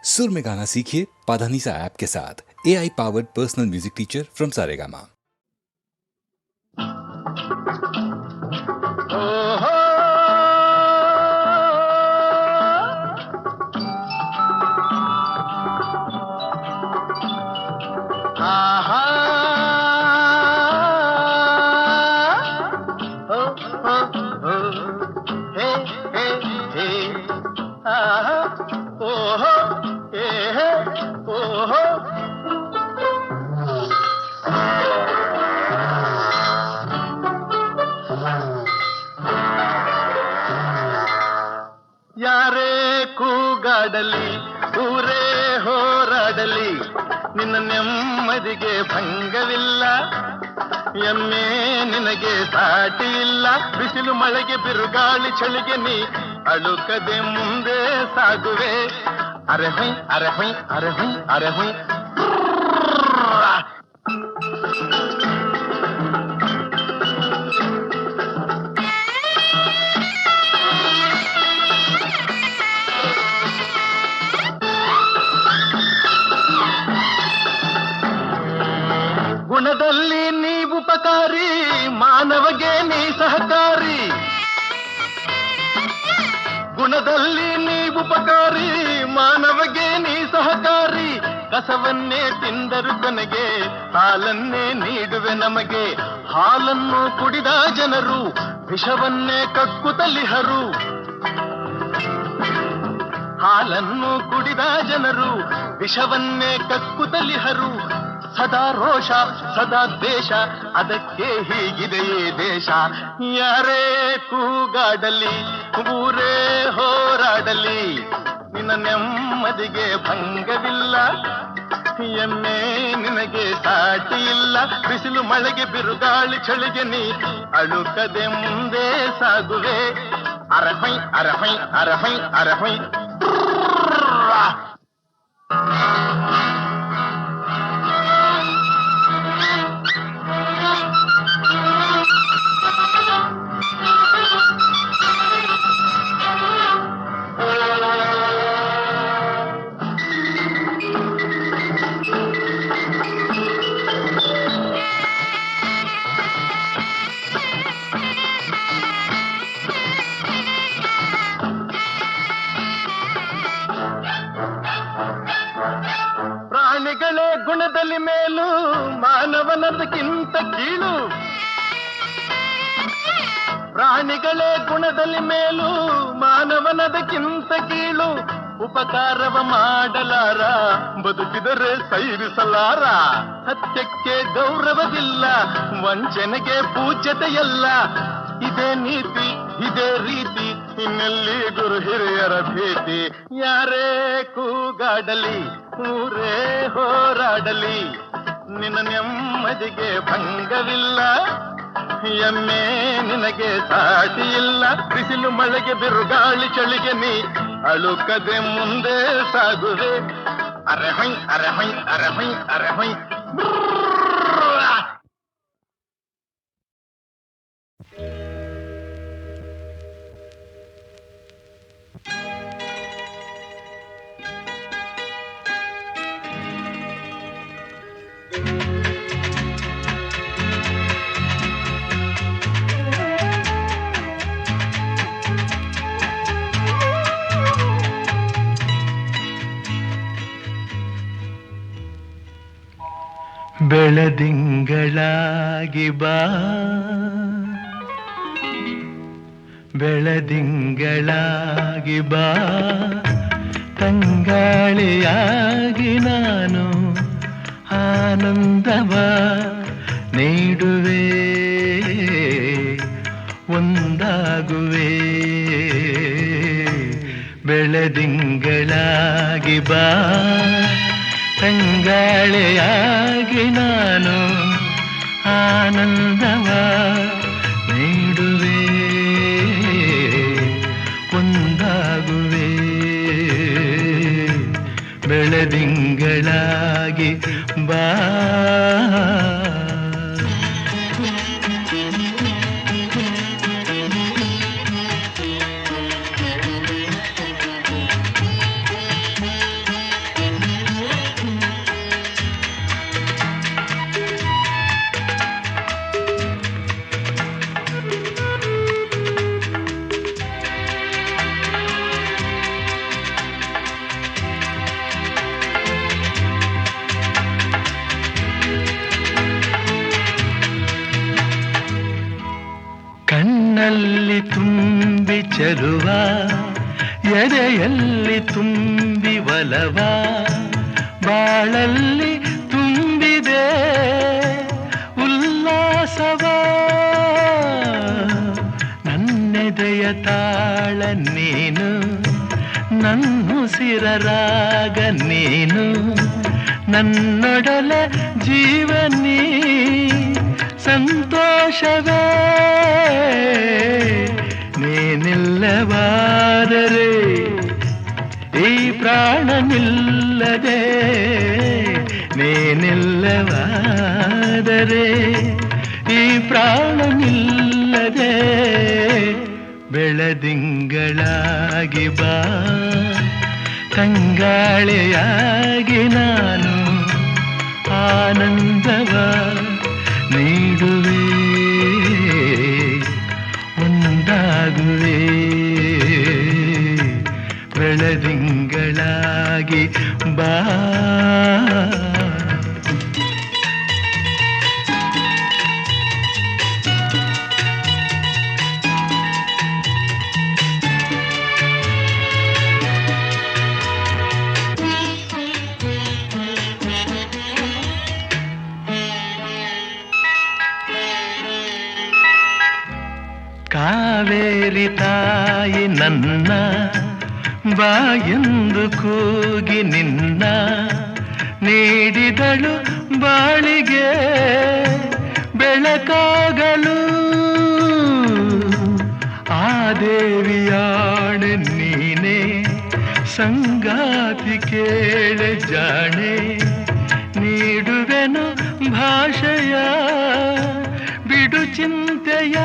सुर में गाना सीखिए पाधानीसा ऐप के साथ। AI powered personal music teacher from Saregama. ಯಾರೇ ಕೂಗಾಡಲಿ ಊರೇ ಹೋರಾಡಲಿ ನಿನ್ನ ನೆಮ್ಮದಿಗೆ ಭಂಗವಿಲ್ಲ. ಎಮ್ಮೆ ನಿನಗೆ ಸಾಟಿ ಇಲ್ಲ. ಬಿಸಿಲು ಮಳೆಗೆ ಬಿರುಗಾಳಿ ಚಳಿಗೆ ನೀ ಅಳುಕದೆ ಮುಂದೆ ಸಾಗುವೆ. ಅರೆ ಹೊಯ್ ಅರೆ ಹೊಯ್ ಅರೆ ಹೊಯ್ ಅರೆ ಹೊಯ್. ಗುಣದಲ್ಲಿ ನೀ ಉಪಕಾರಿ, ಮಾನವಗೆ ನೀ ಸಹಕಾರಿ. ಗುಣದಲ್ಲಿ ನೀ ಉಪಕಾರಿ, ಮಾನವಗೆ ನೀ ಸಹಕಾರಿ. ಕಸವನ್ನೇ ತಿಂದರು ಕೊನೆಗೆ ಹಾಲನ್ನೇ ನೀಡುವೆ ನಮಗೆ. ಹಾಲನ್ನು ಕುಡಿದ ಜನರು ವಿಷವನ್ನೇ ಕಕ್ಕುತ್ತಲಿಹರು. ಹಾಲನ್ನು ಕುಡಿದ ಜನರು ವಿಷವನ್ನೇ ಕಕ್ಕುತ್ತಲಿಹರು. ಸದಾ ರೋಷ ಸದಾ ದ್ವೇಷ, ಅದಕ್ಕೆ ಹೀಗಿದೆಯೇ ದೇಶ. ಯಾರೇ ಕೂಗಾಡಲಿ ಊರೇ ಹೋರಾಡಲಿ ನಿನ್ನ ನೆಮ್ಮದಿಗೆ ಭಂಗವಿಲ್ಲ. ಎಮ್ಮೆ ನಿನಗೆ ಸಾಟಿ ಇಲ್ಲ. ಬಿಸಿಲು ಮಳೆಗೆ ಬಿರುಗಾಳಿ ಚಳಿಗೆ ನೀ ಅಳುಕದೆ ಮುಂದೆ ಸಾಗುವೆ. ಅರಹೈ ಅರಹೈ ಅರಹೈ ಅರಹೈ. ಪ್ರಾಣಿಗಳೇ ಗುಣದಲ್ಲಿ ಮೇಲು, ಮಾನವನದಕ್ಕಿಂತ ಕೀಳು. ಪ್ರಾಣಿಗಳೇ ಗುಣದಲ್ಲಿ ಮೇಲು, ಮಾನವನದಕ್ಕಿಂತ ಕೀಳು. ಉಪಕಾರವ ಮಾಡಲಾರ, ಬದುಕಿದರೆ ಸೈರಿಸಲಾರ. ಸತ್ಯಕ್ಕೆ ಗೌರವವಿಲ್ಲ, ವಂಚನೆಗೆ ಪೂಜ್ಯತೆಯಲ್ಲ. ಇದೇ ನೀತಿ ಇದೇ ರೀತಿ, ಇನ್ನೆಲ್ಲಿ ಗುರು ಹಿರಿಯರ ಭೀತಿ. ಯಾರೇ ಕೂಗಾಡಲಿ ಊರೇ ಹೋರಾಡಲಿ ನಿನ್ನ ನೆಮ್ಮದಿಗೆ ಭಂಗವಿಲ್ಲ. ಎಮ್ಮೆ ನಿನಗೆ ಸಾಟಿ ಇಲ್ಲ. ಬಿಸಿಲು ಮಳೆಗೆ ಬಿರುಗಾಳಿ ಚಳಿಗೆ ನೀ ಅಳುಕದೆ ಮುಂದೆ ಸಾಗುವೆ. ಅರೆ ಹೊಯ್ ಅರೆ ಹೊಯ್ ಅರೆ ಹೊಯ್ ಅರೆ ಹೊಯ್. ಬೆಳದಿಂಗಳಾಗಿ ಬಾ, ಬೆಳದಿಂಗಳಾಗಿ ಬಾ, ತಂಗಾಳಿಯಾಗಿ ನಾನು ಆನಂದವ ನೀಡುವೆ. ಒಂದಾಗುವೆ ಬೆಳದಿಂಗಳಾಗಿ ಬಾ, ತಂಗಾಳಿಯಾಗಿ ನಾನು ಆನಂದವ ನೀಡುವೆ. ಒಂದಾಗುವೆ ಬೆಳದಿಂಗಳಾಗಿ ಬಾ. ಚೆಲುವ ಎದೆಯಲ್ಲಿ ತುಂಬಿ ಒಲವ ಬಾಳಲ್ಲಿ ತುಂಬಿದೆ ಉಲ್ಲಾಸವ ನನ್ನೆದೆಯ ತಾಳ ನೀನು ನನ್ನುಸಿರ ರಾಗ ನೀನು ನನ್ನೊಡಲ ಜೀವನೀ ಸಂತೋಷವೇ ನೀನಿಲ್ಲವಾದರೆ ಈ ಪ್ರಾಣ ನಿಲ್ಲದೆ ನೀನಿಲ್ಲವಾದರೆ ಈ ಪ್ರಾಣ ನಿಲ್ಲದೆ ಬೆಳದಿಂಗಳಾಗಿ ಬಾ ತಂಗಾಳೆಯಾಗಿ ನಾನು ಆನಂದವ ನೀಡುವೆ ಒಂದಾಗುವೆ ಬೆಳದಿಂಗಳಾಗಿ ಬಾ ಕಾವೇರಿ ತಾಯಿ ನನ್ನ ಬಾಯೆಂದು ಕೂಗಿ ನಿನ್ನ ನೀಡಿದಳು ಬಾಳಿಗೆ ಬೆಳಕಾಗಲು ಆ ದೇವಿಯಾಣೆ ನೀನೆ ಸಂಗಾತಿ ಕೇಳೆ ಜಾಣೆ ನೀಡುವೆನು ಭಾಷೆಯ ಬಿಡು ಚಿಂತೆಯ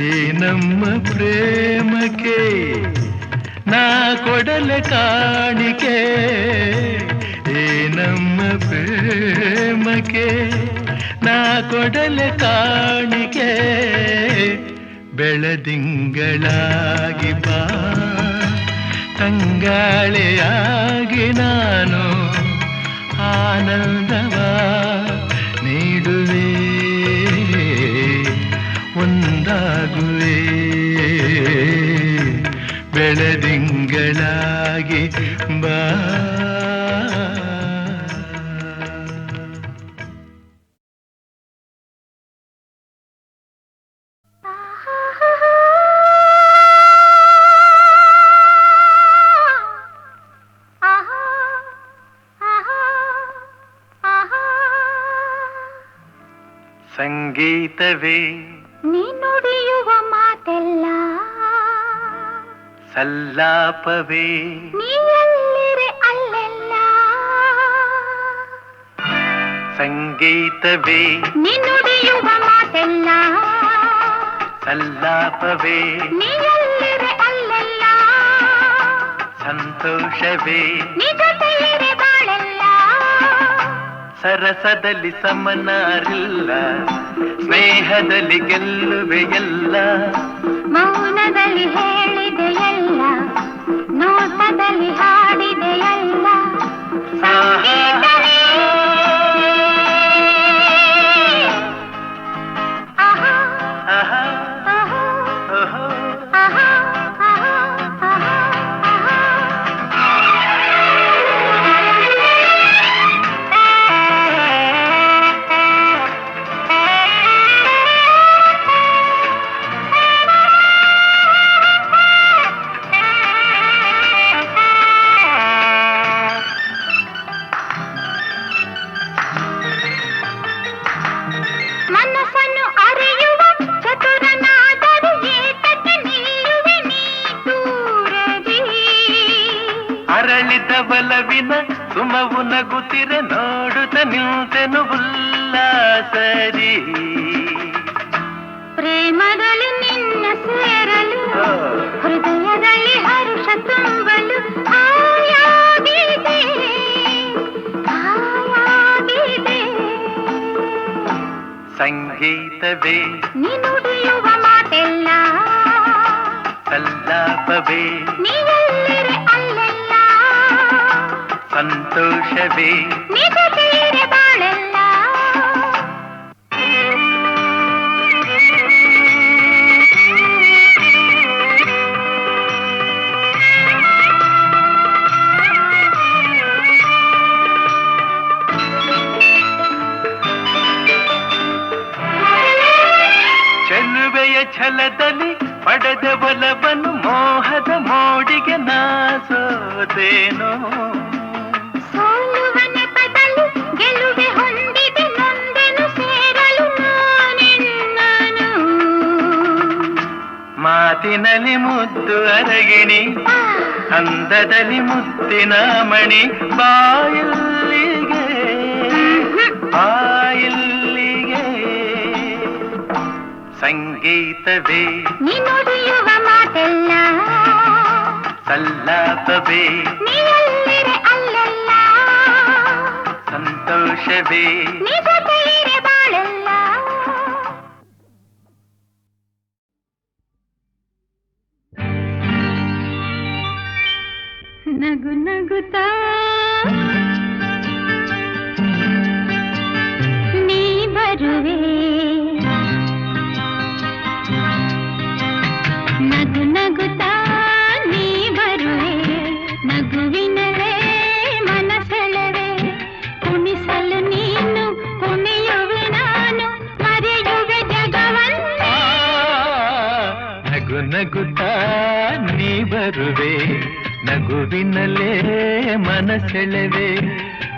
ಈ ನಮ್ಮ ಪ್ರೇಮಕ್ಕೆ ನಾ ಕೊಡಲೆ ಕಾಣಿಕೆ ಈ ನಮ್ಮ ಪ್ರೇಮಕ್ಕೆ ನಾ ಕೊಡಲೆ ಕಾಣಿಕೆ ಬೆಳದಿಂಗಳಾಗಿ ಬಾ ತಂಗಾಳೆಯಾಗಿ ನಾನು ಆನಂದವ ನೀಡುವೆ ಒಂದಾಗುವೆ ಬೆಳದಿಂಗಳಾಗಿ ಬಾ ಸಂಗೀತವೇ ನೀ ನುಡಿಯುವ ಮಾತೆಲ್ಲ ಸಲ್ಲಾಪವೇ ನೀ ಎಲ್ಲಿರೆ ಅಲ್ಲೆಲ್ಲ ಸಂಗೀತವೇ ನೀ ನುಡಿಯುವ ಮಾತೆಲ್ಲ ಸಲ್ಲಾಪವೇ ನೀ ಎಲ್ಲಿರೆ ಅಲ್ಲೆಲ್ಲ ಸಂತೋಷವೇ ನೀ ಜೊತೆಯಿರೆ ಬಾಳೆಲ್ಲ ಸರಸದಲ್ಲಿ ಸಮನಾರಿಲ್ಲ ಸ್ನೇಹದಲ್ಲಿ ಗೆಲ್ಲುವೆ ಎಲ್ಲ ಮೌನದಲ್ಲಿ ಹೇಳಿದೆಯಲ್ಲ ನೋಟದಲ್ಲಿ ಹಾಡಿದೆಯಲ್ಲ ಸಂಗೀತವೇ ಆಹಾ ಆಹಾ ಆಹಾ ಓಹೋ ಆಹಾ ಆಹಾ ಆಹಾ ಮನಸ್ಸನ್ನು ಅರಿಯುವ ಚತುರನಾದರೂ ಏತಕ್ಕೆ ನಿಲ್ಲುವೆ ನೀ ದೂರದಿ ಅರಳಿದ ಬಲವಿನ ಸುಮವು ನಗುತ್ತಿರೆ ನೋಡುತ್ತ ನಿಂತೆನು ಉಲ್ಲಾಸರಿ ಪ್ರೇಮದಲ್ಲಿ ನಿನ್ನ ಸೇರಲು ಹೃದಯದಲ್ಲಿ ಹರುಷ ತುಂಬಲು ಆಯಾಗಿದೆ ಆಯಾಗಿದೆ ಸಂಗೀತವೇ ನೀ ನುಡಿಯುವ ಮಾತೆಲ್ಲ ಸಲ್ಲಾಪವೇ ನೀ ಎಲ್ಲಿರೆ ಅಲ್ಲೆಲ್ಲ ಸಂತೋಷವೇ ನೀ ಜೊತೆಯಿರೆ ಬಾಳೆಲ್ಲ ಛಲದಲ್ಲಿ ಪಡೆದ ಬಲವನ್ನು ಮೋಹದ ಮೋಡಿಗೆ ನಾಸೋದೇನೋ. ಸೋಲುವ ನೆಪದಲ್ಲಿ ಗೆಲುವೆ ಹೊಂದಿದೆ ನೊಂದೆನು ಸೇರಲು ನಾನೆನ್ನನು. ಮಾತಿನಲ್ಲಿ ಮುದ್ದು ಅರಗಿಣಿ, ಅಂದದಲ್ಲಿ ಮುತ್ತಿನ ಮಣಿ, ಬಾಯಿಲ್ಲಿಗೆ ಬಾಯಿಲ್ಲಿಗೆ ಸಂಗೀತವೇ ನೀ ನುಡಿಯುವ ಮಾತೆಲ್ಲ, ಸಲ್ಲಾಪವೇ ನೀ ಎಲ್ಲಿರೆ ಅಲ್ಲೆಲ್ಲ, ಸಂತೋಷವೇ ನೀ ಜೊತೆಯಿರೆ ಬಾಳೆಲ್ಲ. ನಗು ನಗುತ್ತಾ ನೀ ಬರುವೆ, ನಗು ನಗುತ್ತಾ ನೀ ಬರುವೆ, ನಗುವಿನಲೇ ಮನಸೆಳೆವೆ, ಕುಣಿಸಲು ನೀನು ಕುಣಿಯುವೆ ನಾನು, ಮರೆಯುವೆ ಜಗವನ್ನೇ. ನಗು ನಗುತ್ತಾ ನೀ ಬರುವೆ, ನಗುವಿನಲ್ಲೇ ಮನಸೆಳೆವೆ,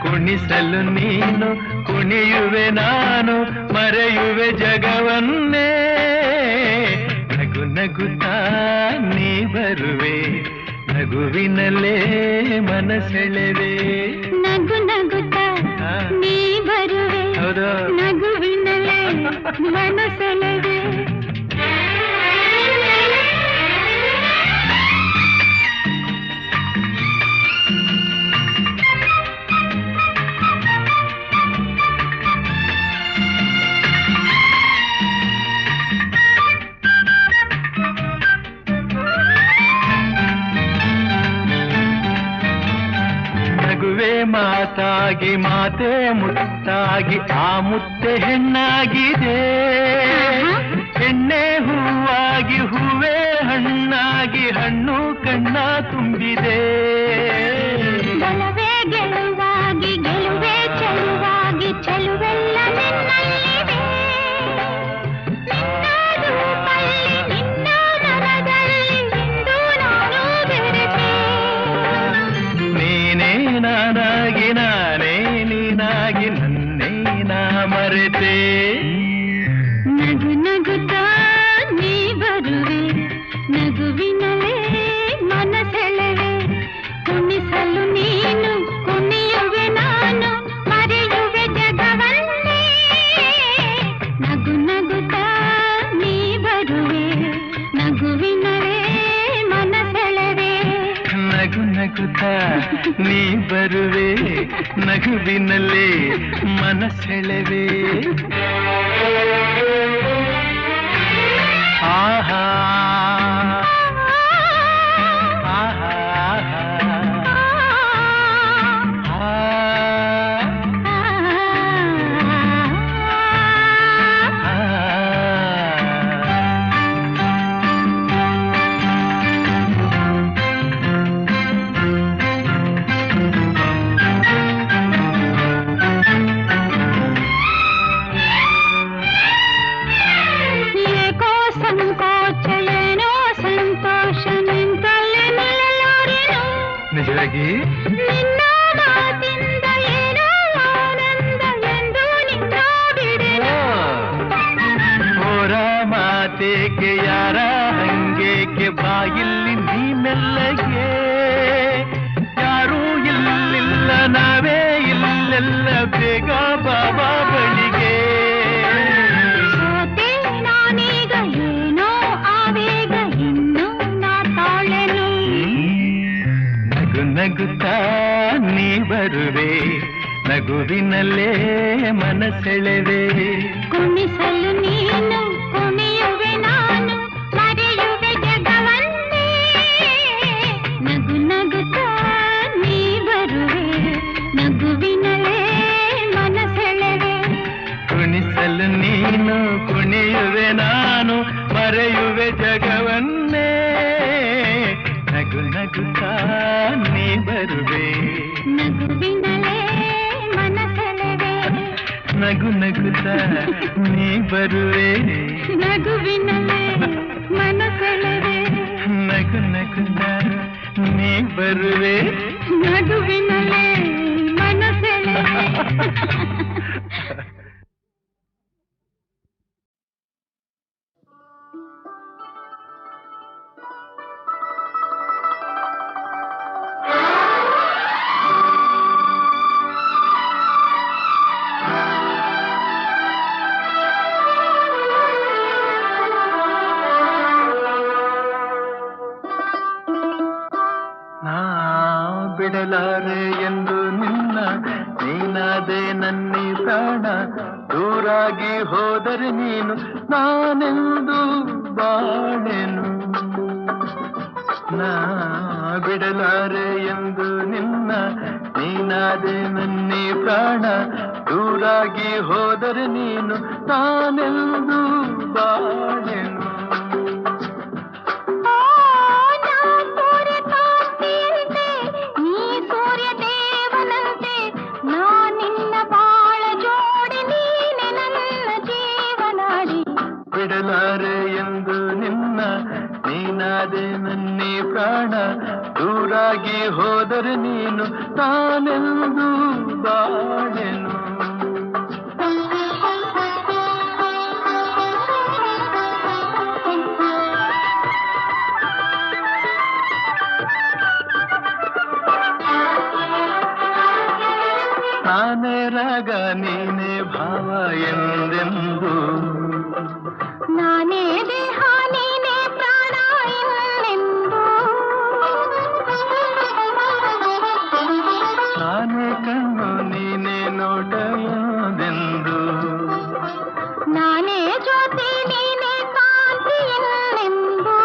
ಕುಣಿಸಲು ನೀನು ಕುಣಿಯುವೆ ನಾನು, ಮರೆಯುವೆ ಜಗವನ್ನೇ. ನಗು ನಗುತ್ತಾ ನೀ ಬರುವೆ, ನಗುವಿನಲ್ಲೇ ಮನಸೆಳೆವೆ. ನಗು ನಗುತ್ತಾ ನೀ ಬರುವೆ, ಹೌದಾ? ನಗುವಿನಲೇ ಮನಸೆಳೆವೆ. ನಗುವೆ ಮಾತಾಗಿ ಮಾತೆ ಮುತ್ತಾಗಿ ಆ ಮುತ್ತೆ ಹೆಣ್ಣಾಗಿದೆ, ಹೆಣ್ಣೆ ಹೂವಾಗಿ ಹೂವೇ ಹಣ್ಣಾಗಿ ಹಣ್ಣು ಕಣ್ಣ ತುಂಬಿದೆ. ಬಲವೇ ಗೆಲುವಾಗಿ ಗೆಲುವೆ ಚೆಲುವಾಗಿ ಚೆಲುವೆಲ್ಲ ನಿನ್ನಲ್ಲಿದೆ, ನಿನ್ನ ರೂಪಲ್ಲಿ ನಿನ್ನ ಮನದಲ್ಲಿ ಇಂದು ನಾನು ಬೆರೆತೆ. ನೀನೇ ನಾನಾಗಿ ನಾನೇ ನೀನಾಗಿ ನನ್ನೇ ನಾ ಮರೆತೆ. ನಗು ನಗುತ್ತಾ ನೀ ಬರುವೆ, ನಗುವಿನಲೇ ಮನಸೆಳೆವೆ, ಕುಣಿಸಲು ನೀನು ಕುಣಿಯುವೆ ನಾನು, ಮರೆಯುವೆ ಜಗವನ್ನೇ. ನಗು ನಗುತ್ತಾ ನೀ ಬರುವೆ, ನಗುವಿನಲೇ ಮನಸೆಳೆವೆ. ನಗು ನಗುತ್ತಾ ನೀ ಬರುವೆ, ನಗುವಿನಲ್ಲೇ ಮನಸೆಳೆವೆ. ಆಹಾ ಆಹಾ ಏಕೋ ಸಂಕೋಚ ಏನೋ ಸಂತೋಷ ನಿಂತಲ್ಲಿ ನಿಲ್ಲಲಾರೆನು. ನಿಜವಾಗಿ ನಿನ್ನ ಮಾತಿಂದ ಏನೋ ಆನಂದ ಎಂದು ನಿನ್ನ ಬಿಡೆನು. ಹೋರ ಮಾತೇಕೆ ಯಾರ ಹಂಗೇಕೆ ಬಾಯಿಲ್ಲಿ ನೀ ಮೆಲ್ಲಗೆ, ಯಾರೂ ಇಲ್ಲಿಲ್ಲ ನಾವೇ ಇಲ್ಲೆಲ್ಲ ಬೇಗ ಬಾಬಾ ಬಳಿಗೆ. ಸೋತೆ ನಾನೀಗ ಏನೋ ಆವೇಗ ಇನ್ನು ನಾ ತಾಳೆನು. ನಗು ನಗುತ್ತಾ ನೀ ಬರುವೆ, ನಗುವಿನಲ್ಲೇ ಮನಸೆಳೆವೆ. ಕುಣಿಸಲು ನೀನು ಕುಣಿಯುವೆ ನಾನು, ಮರೆಯುವೆ ಜಗವನ್ನೇ. ನಗು ನಗುತ್ತಾ ನೀ ಬರುವೆ, ನಗುವಿನಲೇ ಮನಸೆಳೆವೆ. ಕುಣಿಸಲು ನೀನು ಕುಣಿಯುವೆ ನಾನು, ಮರೆಯುವೆ ಜಗವನ್ನೇ. ನಗು ನಗುತ್ತಾ ನೀ ಬರುವೆ, ನಗುವಿನಲೇ ಮನಸೆಳೆವೆ. ನಗು ನಗುತ್ತಾ ನೀ ಬರುವೆ. ನಗುವಿನಲೇ ಮನಸೆಳೆವೆ ನಗು ನಗುತ್ತ ನೀ ಬರುವೆ ನಗುವಿನಲ್ಲೇ ಮನಸೆಳೆವೆ ಬಿಡಲಾರೆ ಎಂದು ನಿನ್ನ ನೀನಾದೆ ನನ್ನಿ ಪ್ರಾಣ ದೂರಾಗಿ ಹೋದರೆ ನೀನು ನಾನೆಂದು ಬಾಳೆನು ನಾ ಬಿಡಲಾರೆ ಎಂದು ನಿನ್ನ ನೀನಾದೆ ನನ್ನಿ ಪ್ರಾಣ ದೂರಾಗಿ ಹೋದರೆ ನೀನು ನಾನೆಂದು ಬಾಳೆನು ಬಿಡಲಾರೆ ಎಂದು ನಿನ್ನ ನೀನಾದೆ ನನ್ನಿ ಪ್ರಾಣ ದೂರಾಗಿ ಹೋದರೆ ನೀನು ನಾನೆಂದು ಬಾಳೆನು ನಾನೇ ರಾಗ ನೀನೇ ಭಾವ ಎಂದೆಂದು ನಾನೇ ದೇಹ ನೀನೇ ಪ್ರಾಣ ಎಂದೆಂದು ನಾನೇ ಕಣ್ಣು ನೀನೇ ನೋಟ ಎಂದೆಂದು ನಾನೇ ಜ್ಯೋತಿ ನೀನೇ ಕಾಂತಿ ಎಂದೆಂದು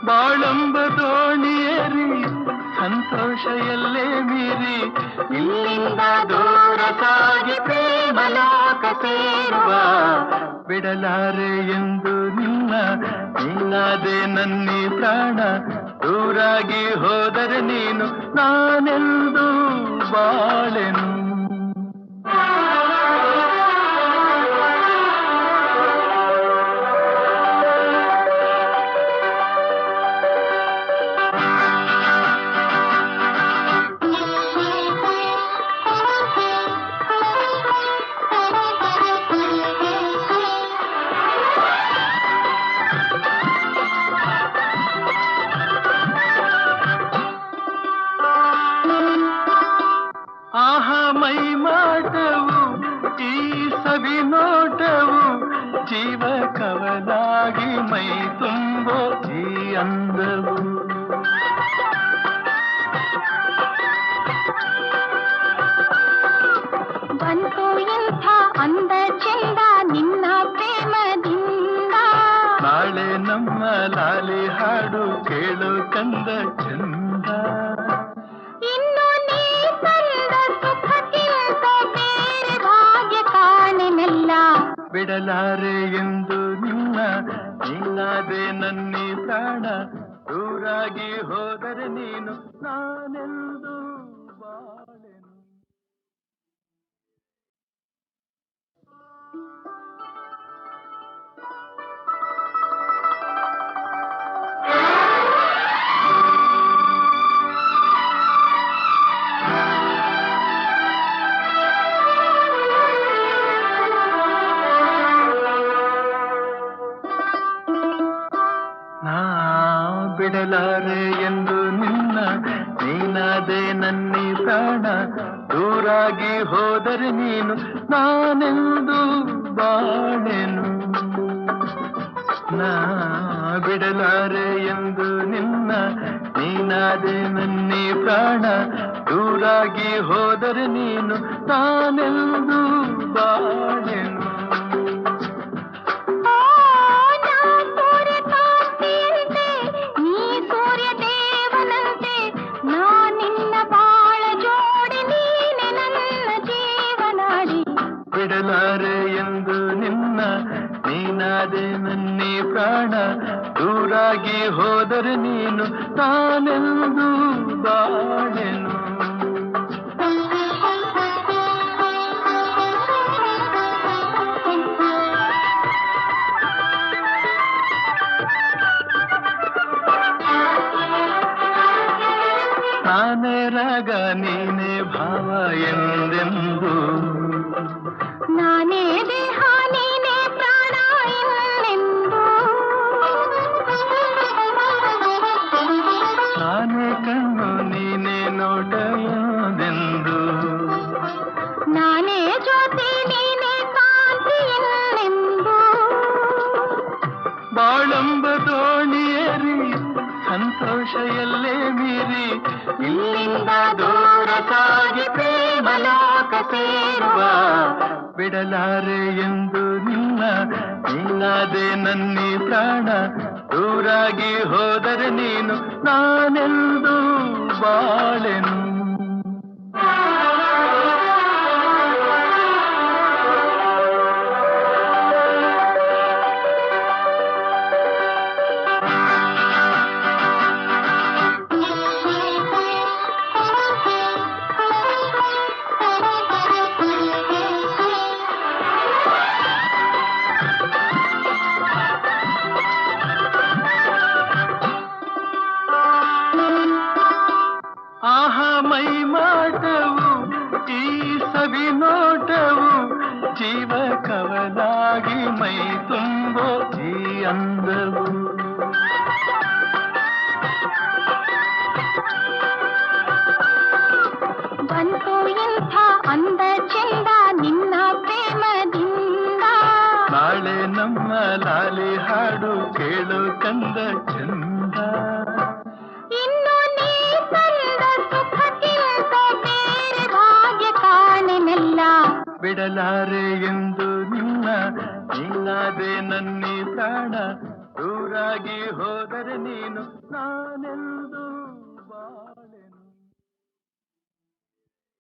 ಬಾಳಂಬ ದೋಣಿಯೇರಿ ಸಂತೋಷ ಎಲ್ಲೇ ಮೀರಿ ಇಲ್ಲಿಂದ ದೂರ ಸಾಗಿ ಪ್ರೇಮ ಲೋಕ ಸೇರುವ ಬಿಡಲಾರೆ ಎಂದು ನಿನ್ನ ನೀನಾದೆ ನನ್ನಿ ಪ್ರಾಣ ದೂರಾಗಿ ಹೋದರೆ ನೀನು ನಾನೆಂದು ಬಾಳೆನು ಮೈ ಮಾಟವು ಈ ಸವಿ ನೋಟವು ಜೀವ ಕವಲಾಗಿ ಮೈ ತುಂಬೋ ಈ ಅಂದವು ಬಂತು ಇಂಥ ಅಂದ ಚಂದ ನಿನ್ನ ಪ್ರೇಮದಿಂದ ನಾಳೆ ನಮ್ಮ ಲಾಲಿ ಹಾಡು ಕೇಳು ಕಂದ ಚಂದ ಇನ್ನು ನೀ ತಂದ ಸುಖಕ್ಕಿಂತ ಬೇರೆ ಭಾಗ್ಯ ಕಾಣೆನಲ್ಲ ಬಿಡಲಾರೆ ಎಂದು ನಿನ್ನ ನೀನಾದೆ ನನ್ನಿ ಪ್ರಾಣ ದೂರಾಗಿ ಹೋದರೆ ನೀನು ನಾನೆಂದು ಬಾಳೆನು ಬಿಡಲಾರೆ ಎಂದು ನಿನ್ನ ನೀನಾದೆ ನನ್ನಿ ಪ್ರಾಣ ದೂರಾಗಿ ಹೋದರೆ ನೀನು ನಾನೆಂದು ಬಾಳೆನು ನಾ ಬಿಡಲಾರೆ ಎಂದು ನಿನ್ನ ನೀನಾದೆ ನನ್ನಿ ಪ್ರಾಣ ದೂರಾಗಿ ಹೋದರೆ ನೀನು ನಾನೆಂದು ಬಾಳೆನು ಬಿಡಲಾರೆ ಎಂದು ನಿನ್ನ ನೀನಾದೆ ನನ್ನಿ ಪ್ರಾಣ ದೂರಾಗಿ ಹೋದರೆ ನೀನು ನಾನೆಂದು ಬಾಳೆನು ನಾನೇ ರಾಗ ನೀನೇ ಭಾವ ಎಂದೆಂದು, ನಾನೇ ದೇಹ ನೀನೇ ಪ್ರಾಣ ಎಂದೆಂದು, ನಾನೇ ಕಣ್ಣು ನೀನೇ ನೋಟ ಎಂದೆಂದು, ನಾನೇ ಜ್ಯೋತಿ ನೀನೇ ಕಾಂತಿ ಎಂದೆಂದು, ಬಾಳಂಬ ದೋಣಿಯೇರಿ ಸಂತೋಷ ಎಲ್ಲೇ ಮೀರಿ ಇಲ್ಲಿಂದ ದೂರ ಸಾಗಿ ಪ್ರೇಮ ಲೋಕ ಸೇರುವ, ಬಿಡಲಾರೆ ಎಂದು ನಿನ್ನ ನೀನಾದೆ ನನ್ನಿ ಪ್ರಾಣ, ದೂರಾಗಿ ಹೋದರೆ ನೀನು ನಾನೆಂದು ಬಾಳೆನು. ಆಹಾ ಮೈ ಮಾಟವು ಈ ಸವಿ ನೋಟವು, ಜೀವ ಕವಲಾಗಿ ಮೈ ತುಂಬೋ ಈ ಅಂದವು, ಬಂತು ಇಂಥ ಅಂದ ಚೆಂದ ನಿನ್ನ ಪ್ರೇಮದಿಂದ, ನಾಳೆ ನಮ್ಮ ಲಾಲಿ ಹಾಡು ಕೇಳು ಕಂದ ಚಂದ, ಇನ್ನು ನೀ ತಂದ ಸುಖಕ್ಕಿಂತ ಬೇರೆ ಭಾಗ್ಯ ಕಾಣೆನೆಲ್ಲ, ಬಿಡಲಾರೆ ಎಂದು ನಿನ್ನ ನೀನಾದೆ ನನ್ನಿ ಪ್ರಾಣ, ದೂರಾಗಿ ಹೋದರೆ ನೀನು ನಾನೆಂದು